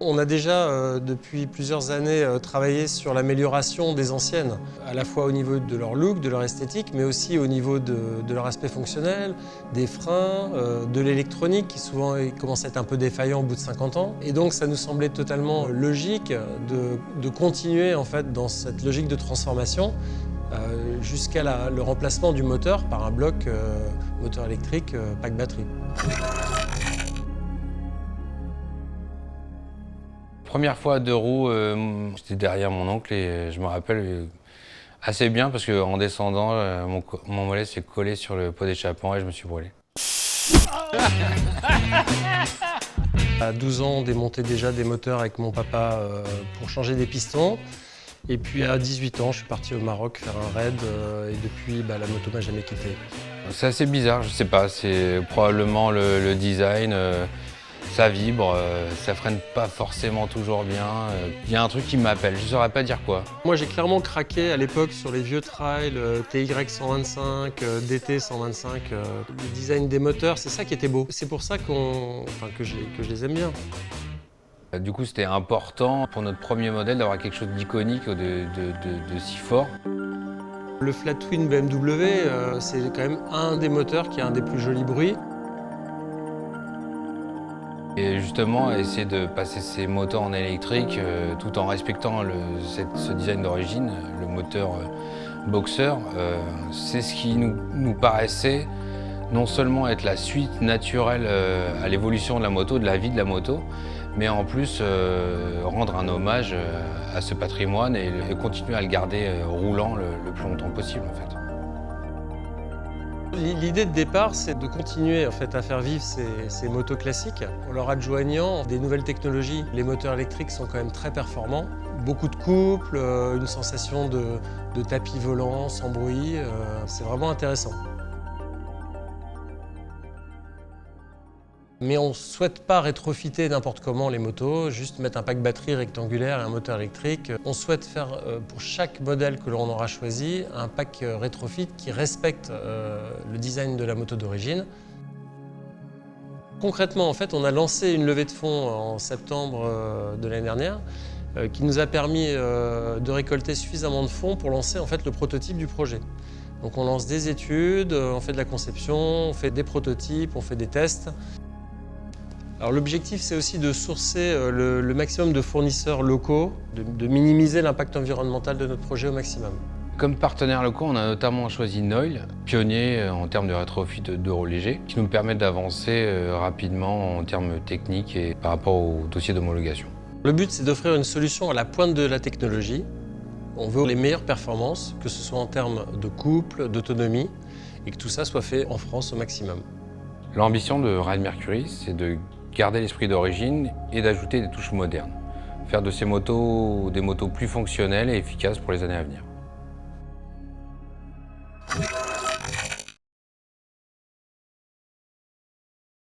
On a déjà, depuis plusieurs années, travaillé sur l'amélioration des anciennes, à la fois au niveau de leur look, de leur esthétique, mais aussi au niveau de leur aspect fonctionnel, des freins, de l'électronique qui souvent commence à être un peu défaillant au bout de 50 ans. Et donc ça nous semblait totalement logique de continuer en fait dans cette logique de transformation jusqu'à le remplacement du moteur par un bloc moteur électrique pack batterie. Première fois à deux roues, j'étais derrière mon oncle et je me rappelle assez bien parce qu'en descendant, mon mollet s'est collé sur le pot d'échappement et je me suis brûlé. À 12 ans, on démontait déjà des moteurs avec mon papa pour changer des pistons. Et puis à 18 ans, je suis parti au Maroc faire un raid et depuis, la moto m'a jamais quitté. C'est assez bizarre, je sais pas, c'est probablement le design. Ça vibre, ça freine pas forcément toujours bien. Il y a un truc qui m'appelle, je saurais pas dire quoi. Moi, j'ai clairement craqué à l'époque sur les vieux trails, TY 125, DT 125. Le design des moteurs, c'est ça qui était beau. C'est pour ça que je les aime bien. Du coup, c'était important pour notre premier modèle d'avoir quelque chose d'iconique, de si fort. Le Flat Twin BMW, c'est quand même un des moteurs qui a un des plus jolis bruits. Et justement, essayer de passer ces moteurs en électrique tout en respectant ce design d'origine, le moteur Boxer, c'est ce qui nous paraissait non seulement être la suite naturelle à l'évolution de la moto, de la vie de la moto, mais en plus rendre un hommage à ce patrimoine et continuer à le garder roulant le plus longtemps possible en fait. L'idée de départ, c'est de continuer en fait, à faire vivre ces motos classiques en leur adjoignant des nouvelles technologies. Les moteurs électriques sont quand même très performants. Beaucoup de couple, une sensation de tapis volant sans bruit. C'est vraiment intéressant. Mais on ne souhaite pas rétrofiter n'importe comment les motos, juste mettre un pack batterie rectangulaire et un moteur électrique. On souhaite faire pour chaque modèle que l'on aura choisi un pack rétrofit qui respecte le design de la moto d'origine. Concrètement, en fait, on a lancé une levée de fonds en septembre de l'année dernière qui nous a permis de récolter suffisamment de fonds pour lancer en fait, le prototype du projet. Donc on lance des études, on fait de la conception, on fait des prototypes, on fait des tests. Alors l'objectif, c'est aussi de sourcer le maximum de fournisseurs locaux, de minimiser l'impact environnemental de notre projet au maximum. Comme partenaires locaux, on a notamment choisi Noil, pionnier en termes de rétrofit de roues légers, qui nous permet d'avancer rapidement en termes techniques et par rapport au dossier d'homologation. Le but, c'est d'offrir une solution à la pointe de la technologie. On veut les meilleures performances, que ce soit en termes de couple, d'autonomie, et que tout ça soit fait en France au maximum. L'ambition de Ride Mercury, c'est de garder l'esprit d'origine et d'ajouter des touches modernes. Faire de ces motos des motos plus fonctionnelles et efficaces pour les années à venir.